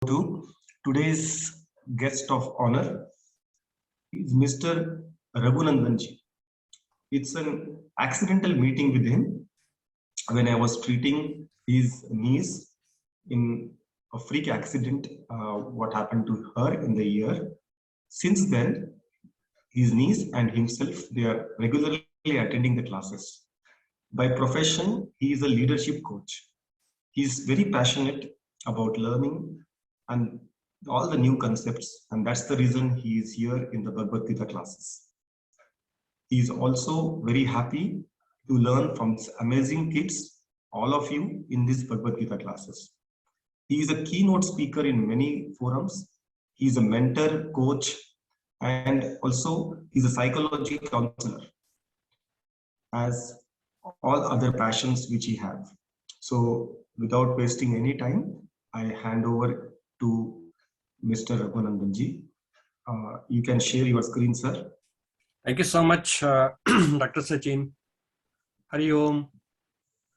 to today's guest of honor. Is Mr. Raghunandanji. It's an accidental meeting with him when I was treating his niece in a freak accident, what happened to her in the year. Since then, his niece and himself, they are regularly attending the classes. By profession, he is a leadership coach. He is very passionate about learning and all the new concepts, and that's the reason he is here in the Bhagavadgita classes. He is also very happy to learn from these amazing kids, all of you, in these Bhagavadgita classes. He is a keynote speaker in many forums. He is a mentor, coach, and also he's a psychology counselor, as all other passions which he has. So without wasting any time, I hand over to Mr. Raghunandanji. You can share your screen, sir. Thank you so much, Dr. Sachin. Hariom.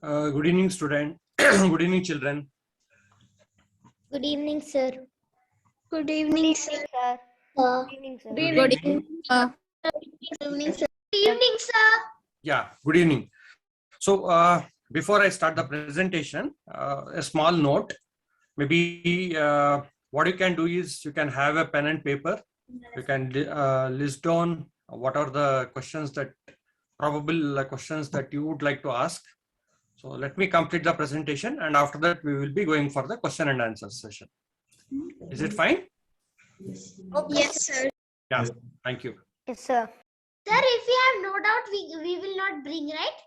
Good evening, student. Good evening, children. Good evening, sir. Good evening, sir. Good evening, sir. Good evening, sir. Good evening, sir. Good evening, sir. Yeah, good evening. So before I start the presentation, a small note. Maybe what you can do is you can have a pen and paper. You can list down what are the questions that probable questions that you would like to ask. So let me complete the presentation, and after that we will be going for the question and answer session. Is it fine? Okay. Yes, sir. Yeah, Yes. thank you. Yes, sir. Sir, if we have no doubt, we will not bring, right?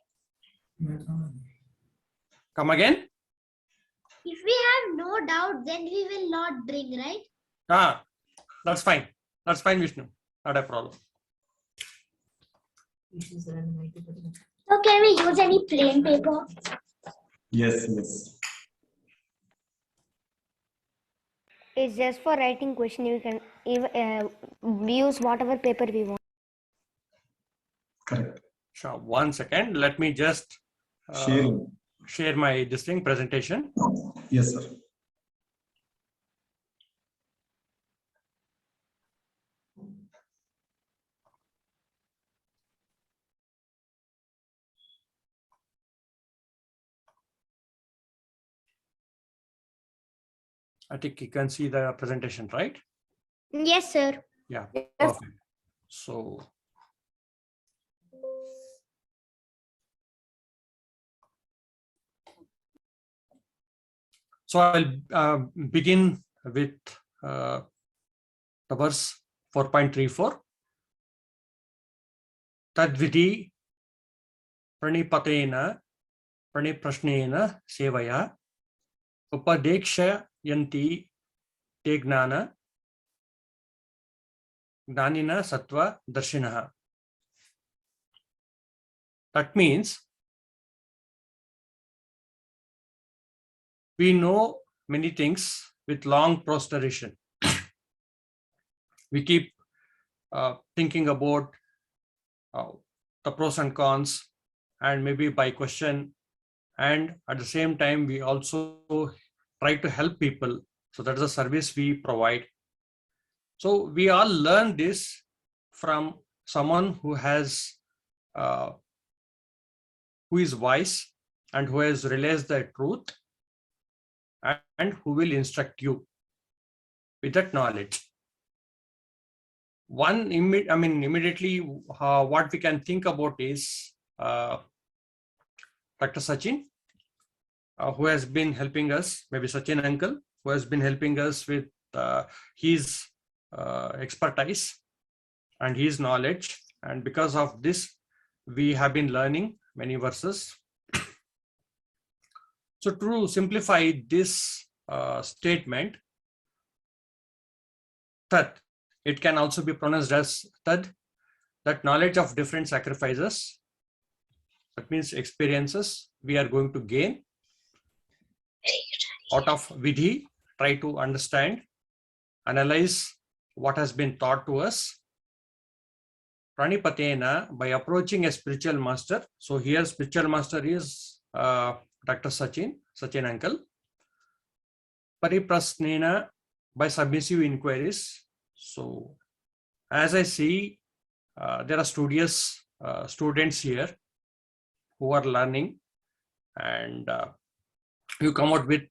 Come again? If we have no doubt, then we will not bring, right? That's fine. That's fine, Vishnu. Not a problem. So can we use any plain paper? Yes, yes. It's just for writing question. You can even use whatever paper we want. Correct. Sure. 1 second. Let me just Sharing. share my distinct presentation. Yes, sir. I think you can see the presentation, right? Yes, sir. Yeah, Yes. perfect. So I'll begin with the verse 4.34. Tadvidi pranipatena praniprashnena sevaya upadekshayanti te gnana gnanina sattva darshinaha. That means we know many things with long prostration. We keep thinking about the pros and cons, and maybe by question, and at the same time we also try to help people. So that is a service we provide. So we all learn this from someone who has who is wise and who has realized the truth, and who will instruct you with that knowledge. Immediately what we can think about is Dr. Sachin, who has been helping us, maybe Sachin uncle, who has been helping us with his expertise and his knowledge. And because of this, we have been learning many verses. So to simplify this statement, Tat, it can also be pronounced as Tad, that knowledge of different sacrifices, that means experiences we are going to gain out of Vidhi, try to understand, analyze what has been taught to us. Pranipatena, by approaching a spiritual master. So here spiritual master is Dr. Sachin uncle. Pariprasnena, by submissive inquiries. So as I see, there are studious students here who are learning, and you come out with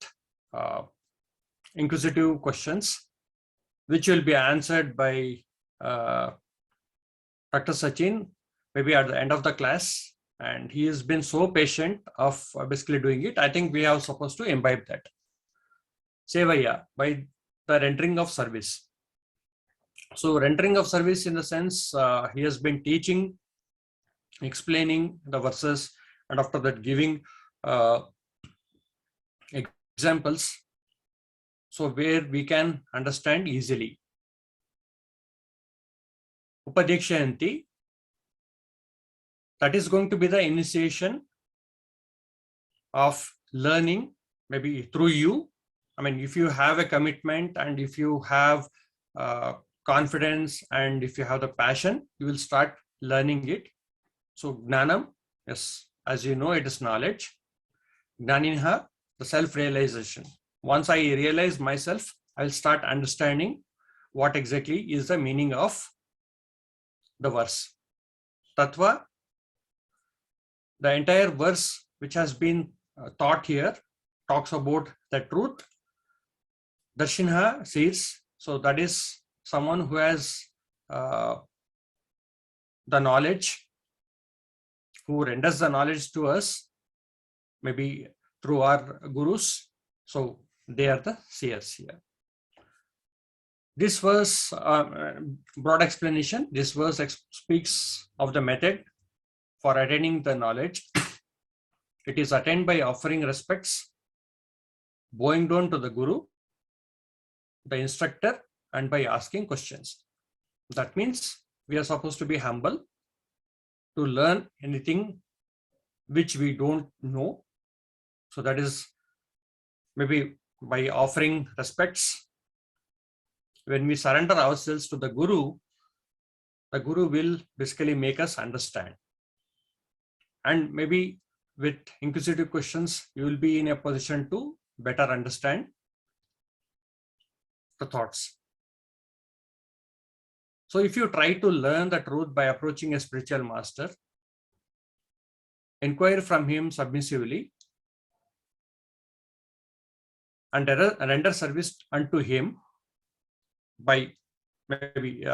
inquisitive questions, which will be answered by Dr. Sachin, maybe at the end of the class. And he has been so patient of basically doing it. I think we are supposed to imbibe that. Sevaya, by the rendering of service. So rendering of service in the sense, he has been teaching, explaining the verses, and after that giving examples, so where we can understand easily. Upadikshyanti, that is going to be the initiation of learning, maybe through you. I mean, if you have a commitment and if you have confidence and if you have the passion, you will start learning it. So Gnanam, yes, as you know, it is knowledge. Gnaninha, the self-realization. Once I realize myself, I'll start understanding what exactly is the meaning of the verse. Tattva, the entire verse which has been taught here talks about the truth. Darshinha sees, so that is someone who has the knowledge, who renders the knowledge to us, maybe through our gurus. So they are the seers here. This verse, broad explanation, this verse speaks of the method for attaining the knowledge. It is attained by offering respects, bowing down to the guru, the instructor, and by asking questions. That means we are supposed to be humble to learn anything which we don't know. So that is maybe by offering respects. When we surrender ourselves to the guru will basically make us understand. And maybe with inquisitive questions, you will be in a position to better understand the thoughts. So if you try to learn the truth by approaching a spiritual master, inquire from him submissively, and render service unto him by maybe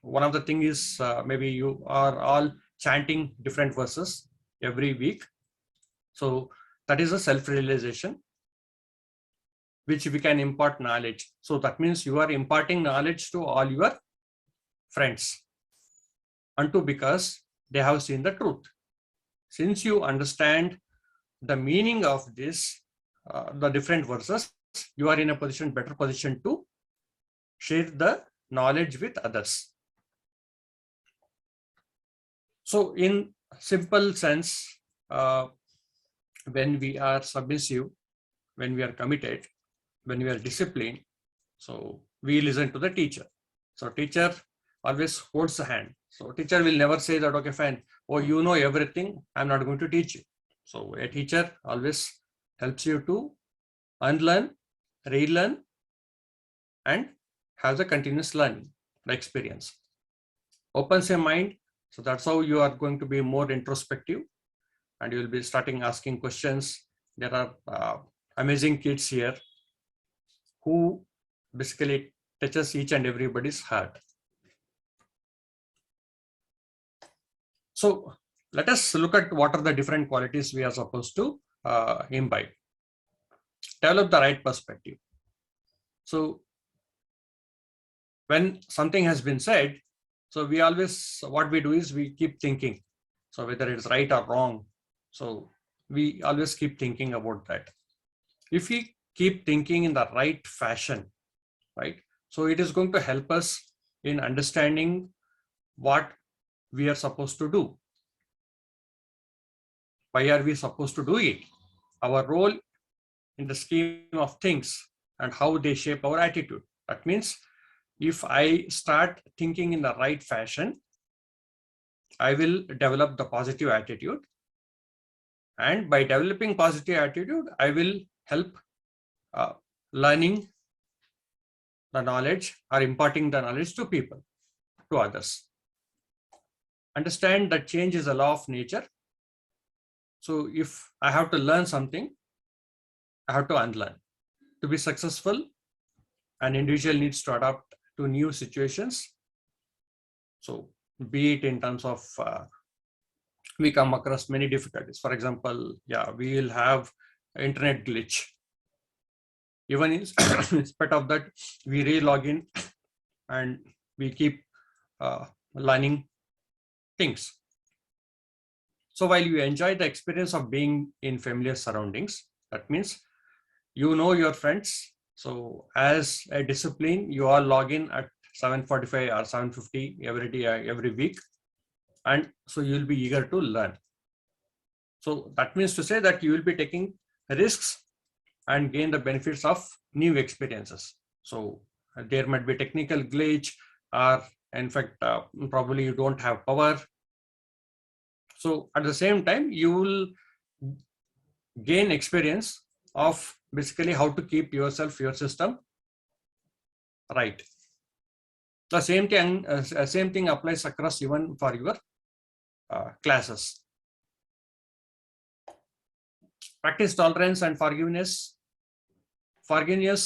one of the thing is maybe you are all chanting different verses every week. So that is a self-realization which we can impart knowledge. So that means you are imparting knowledge to all your friends unto because they have seen the truth. Since you understand the meaning of this, the different verses, you are in a better position to share the knowledge with others. So in simple sense, when we are submissive, when we are committed, when we are disciplined, so we listen to the teacher. So teacher always holds the hand. So teacher will never say that, okay, fine, oh, you know everything, I'm not going to teach you. So a teacher always helps you to unlearn, relearn, and have the continuous learning, the experience. Opens your mind. So that's how you are going to be more introspective and you will be starting asking questions. There are amazing kids here who basically touches each and everybody's heart. So let us look at what are the different qualities we are supposed to imbibe. Develop the right perspective. So when something has been said, so we always, what we do is we keep thinking. So whether it's right or wrong. So we always keep thinking about that. If we keep thinking in the right fashion, right? So it is going to help us in understanding what we are supposed to do. Why are we supposed to do it? Our role in the scheme of things and how they shape our attitude. That means if I start thinking in the right fashion, I will develop the positive attitude. And by developing positive attitude, I will help learning the knowledge or imparting the knowledge to people, to others. Understand that change is a law of nature. So if I have to learn something, I have to unlearn. To be successful, an individual needs to adapt to new situations. So be it in terms of we come across many difficulties. For example, we will have internet glitch. Even in spite of that, we re-log in and we keep learning things. So while you enjoy the experience of being in familiar surroundings, that means you know your friends. So as a discipline, you all log in at 7:45 or 7:50 every day, every week. And so you'll be eager to learn. So that means to say that you will be taking risks and gain the benefits of new experiences. So there might be a technical glitch, or in fact, probably you don't have power. So at the same time, you will gain experience of basically how to keep yourself, your system right. The same thing applies across even for your classes. Practice tolerance and forgiveness. Forgiveness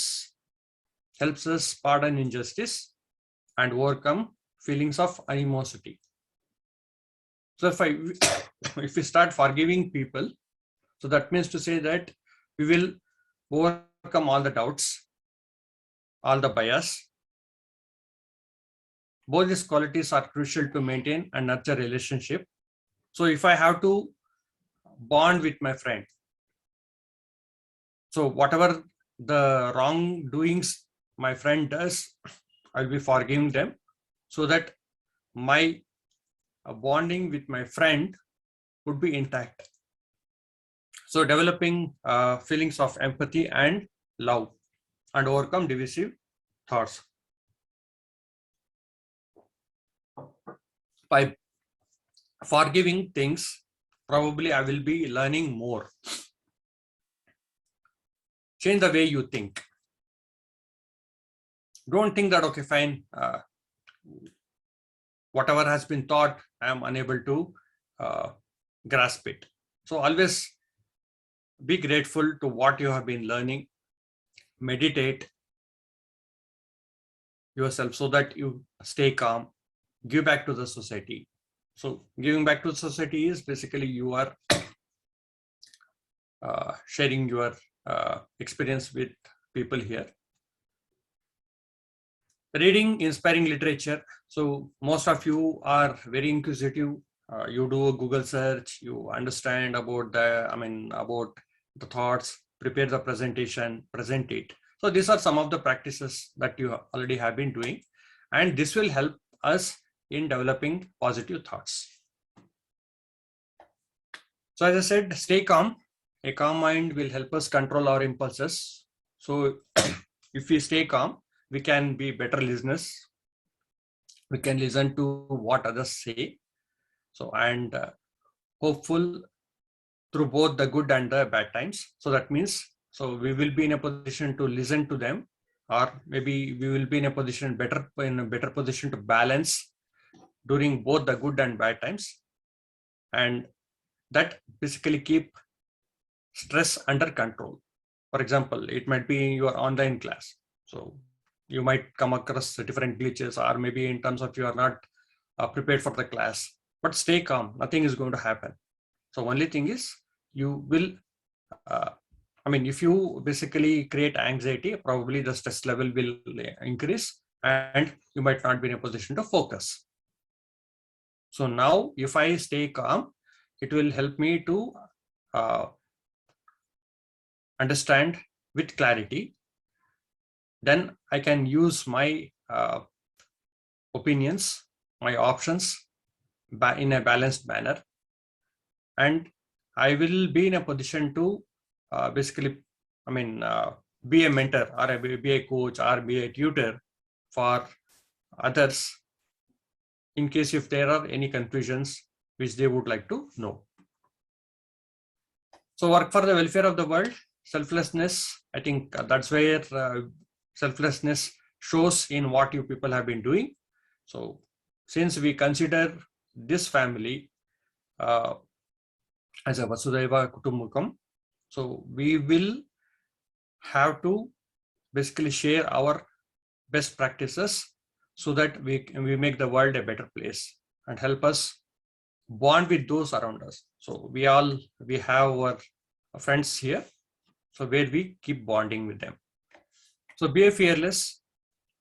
helps us pardon injustice and overcome feelings of animosity. So if we start forgiving people, so that means to say that we will overcome all the doubts, all the bias. Both these qualities are crucial to maintain and nurture relationship. So if I have to bond with my friend, so whatever the wrongdoings my friend does, I'll be forgiving them, so that my bonding with my friend would be intact. So developing feelings of empathy and love, and overcome divisive thoughts. By forgiving things, probably I will be learning more. Change the way you think. Don't think that, okay, fine, whatever has been taught, I am unable to grasp it. So always be grateful to what you have been learning. Meditate yourself so that you stay calm. Give back to the society. So giving back to the society is basically you are sharing your experience with people here. Reading inspiring literature. So most of you are very inquisitive. You do a Google search, you understand about about the thoughts, prepare the presentation, present it. So these are some of the practices that you already have been doing, and this will help us in developing positive thoughts. So as I said, stay calm. A calm mind will help us control our impulses. So if we stay calm, we can be better listeners. We can listen to what others say. So, and hopeful through both the good and the bad times. So that means, so we will be in a position to listen to them, or maybe we will be in a better position to balance during both the good and bad times, and that basically keep stress under control. For example, it might be your online class. So you might come across different glitches, or maybe in terms of you are not prepared for the class, but stay calm. Nothing is going to happen. So only thing is you will, if you basically create anxiety, probably the stress level will increase and you might not be in a position to focus. So now if I stay calm, it will help me to understand with clarity. Then I can use my opinions, my options in a balanced manner. And I will be in a position to be a mentor, or be a coach, or be a tutor for others in case if there are any confusions which they would like to know. So work for the welfare of the world. Selflessness, I think that's where selflessness shows in what you people have been doing. So since we consider this family as a Vasudhaiva Kutumbakam, so we will have to basically share our best practices so that we make the world a better place and help us bond with those around us. So we have our friends here, so where we keep bonding with them. So be fearless.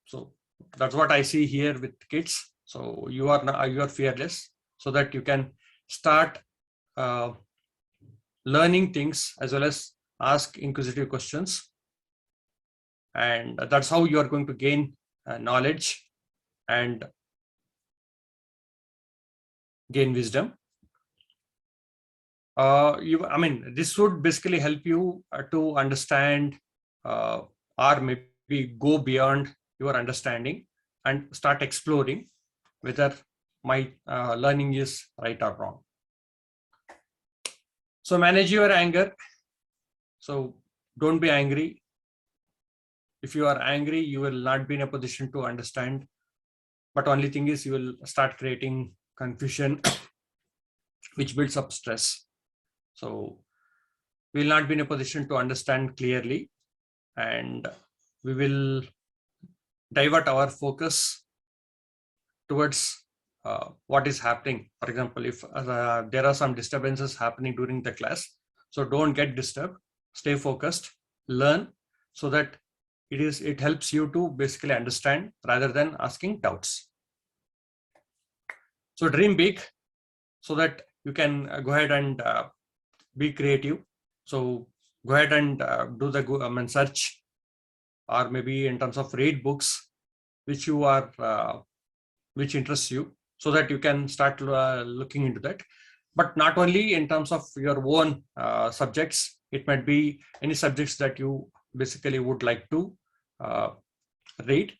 So that's what I see here with kids. So you are fearless, so that you can start learning things as well as ask inquisitive questions, and that's how you are going to gain knowledge and gain wisdom. This would basically help you to understand or maybe go beyond your understanding and start exploring whether my learning is right or wrong. So manage your anger. So don't be angry. If you are angry, you will not be in a position to understand. But only thing is, you will start creating confusion, which builds up stress. So we will not be in a position to understand clearly, and we will divert our focus towards what is happening. For example, if there are some disturbances happening during the class, so don't get disturbed, stay focused, learn, so that it helps you to basically understand rather than asking doubts. So dream big, so that you can go ahead and be creative. So go ahead and do the search, or maybe in terms of read books which you are which interests you, so that you can start looking into that. But not only in terms of your own subjects, it might be any subjects that you basically would like to read.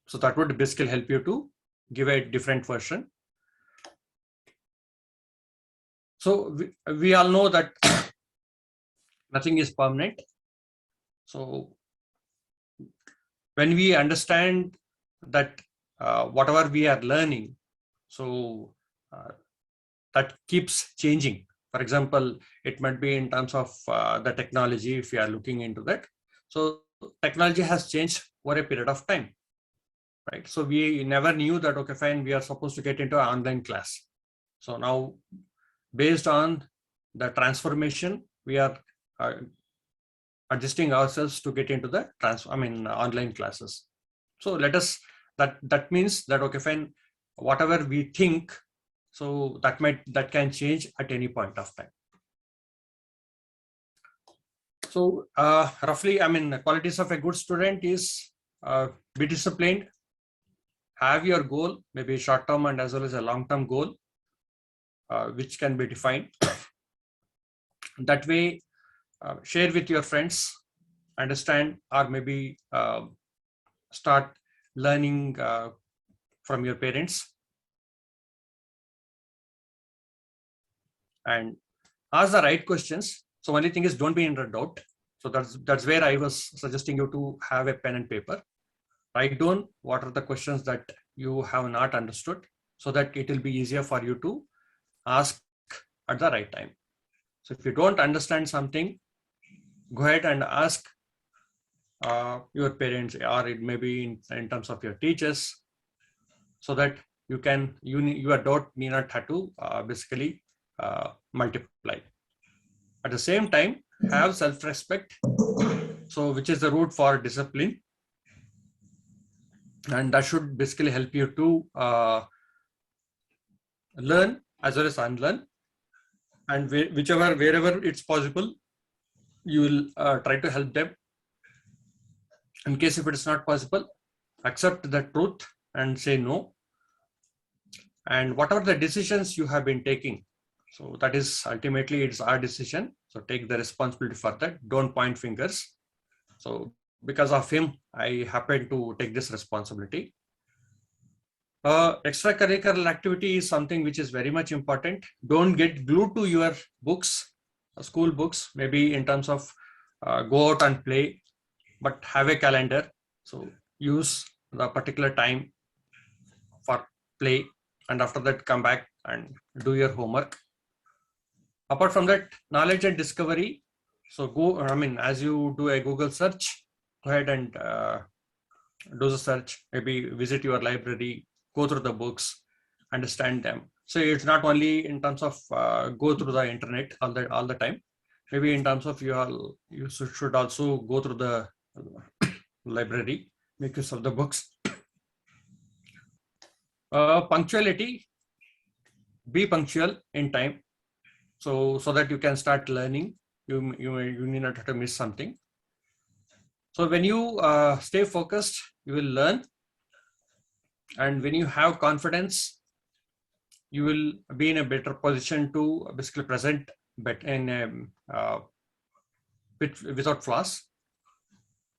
So that would basically help you to give a different version. So we all know that nothing is permanent. So when we understand that whatever we are learning, so that keeps changing. For example, it might be in terms of the technology, if we are looking into that. So technology has changed over a period of time, right? So we never knew that, okay, fine, we are supposed to get into an online class. So now, based on the transformation, we are adjusting ourselves to get into the online classes. So that means that, okay, fine, whatever we think, so that can change at any point of time. So roughly, qualities of a good student is be disciplined, have your goal, maybe short-term and as well as a long-term goal, which can be defined. That way, share with your friends, understand, or maybe start learning from your parents, and ask the right questions. So only thing is, don't be in doubt. So that's where I was suggesting you to have a pen and paper. Write down what are the questions that you have not understood, so that it will be easier for you to ask at the right time. So if you don't understand something, go ahead and ask your parents, or it may be in terms of your teachers, so that your doubt need not have to basically multiply. At the same time, have self-respect, so which is the root for discipline, and that should basically help you to learn as well as unlearn, and wherever it's possible, you will try to help them. In case if it is not possible, accept the truth and say no. And whatever the decisions you have been taking, so that is ultimately it's our decision. So take the responsibility for that. Don't point fingers. So because of him, I happen to take this responsibility. Extracurricular activity is something which is very much important. Don't get glued to your books, school books, maybe in terms of go out and play, but have a calendar. So use the particular time for play, and after that come back and do your homework. Apart from that, knowledge and discovery. So as you do a Google search, go ahead and do the search, maybe visit your library, go through the books, understand them. So it's not only in terms of go through the internet all the time. Maybe in terms of you should also go through the library, make use of the books. Punctuality, be punctual in time, so that you can start learning. You need not have to miss something. So when you stay focused, you will learn, and when you have confidence, you will be in a better position to basically present without flaws.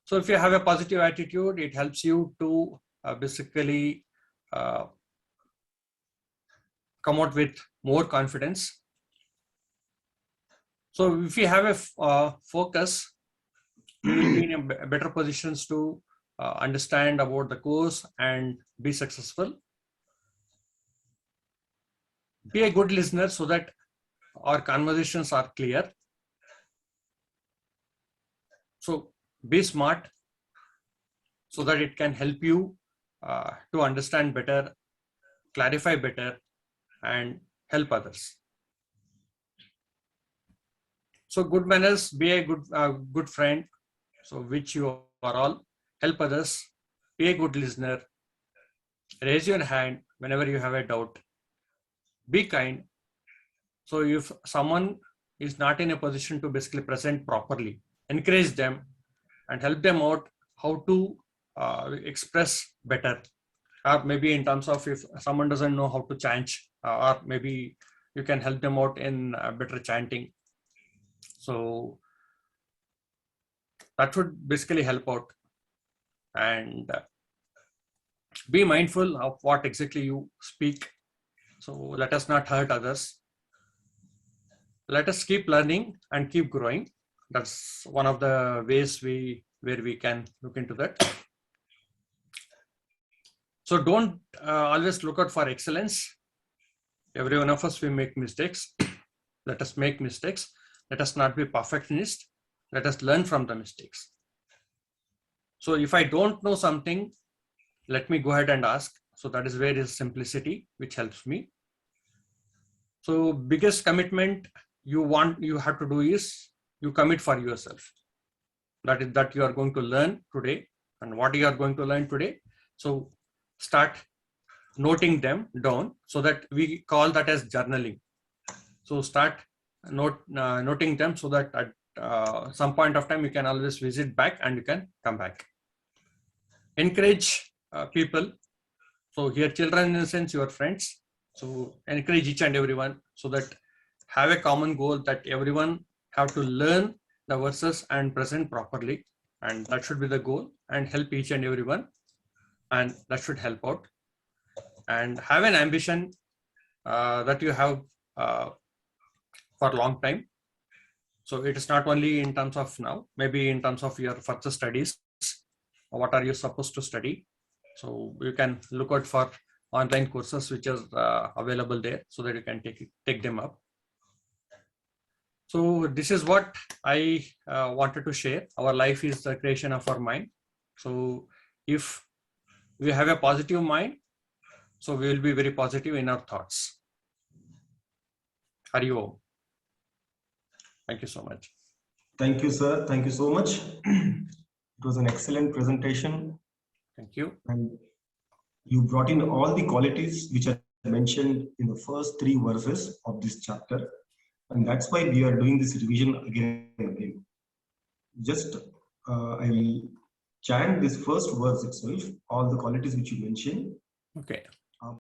So if you have a positive attitude, it helps you to basically come out with more confidence. So if you have a focus, you will be in a better positions to understand about the course and be successful. Be a good listener so that our conversations are clear. So be smart so that it can help you to understand better, clarify better, and help others. So good manners, be a good friend, so which you are all. Help others, be a good listener, raise your hand whenever you have a doubt, be kind. So if someone is not in a position to basically present properly, encourage them and help them out how to express better. Or maybe in terms of if someone doesn't know how to chant, or maybe you can help them out in better chanting. So that would basically help out. And be mindful of what exactly you speak. So let us not hurt others. Let us keep learning and keep growing. That's one of the ways where we can look into that. So don't always look out for excellence. Every one of us will make mistakes. Let us make mistakes. Let us not be perfectionist. Let us learn from the mistakes. So if I don't know something, let me go ahead and ask. So that is where is simplicity, which helps me. So biggest commitment you have to do is you commit for yourself. That is that you are going to learn today, and what you are going to learn today. So start noting them down, so that we call that as journaling. So start noting them, so that at some point of time you can always visit back and you can come back. Encourage people. So here children, in a sense, your friends. So encourage each and everyone, so that have a common goal that everyone have to learn the verses and present properly, and that should be the goal, and help each and everyone, and that should help out. And have an ambition that you have for a long time. So it is not only in terms of now, maybe in terms of your further studies. What are you supposed to study? So you can look out for online courses which are available there, so that you can take them up. So this is what I wanted to share. Our life is the creation of our mind. So if we have a positive mind, so we will be very positive in our thoughts. Hariom. Thank you so much. Thank you, sir. Thank you so much. It was an excellent presentation. Thank you. And you brought in all the qualities which are mentioned in the first 3 verses of this chapter. And that's why we are doing this revision again and again. Just I will chant this first verse itself, all the qualities which you mentioned. Okay.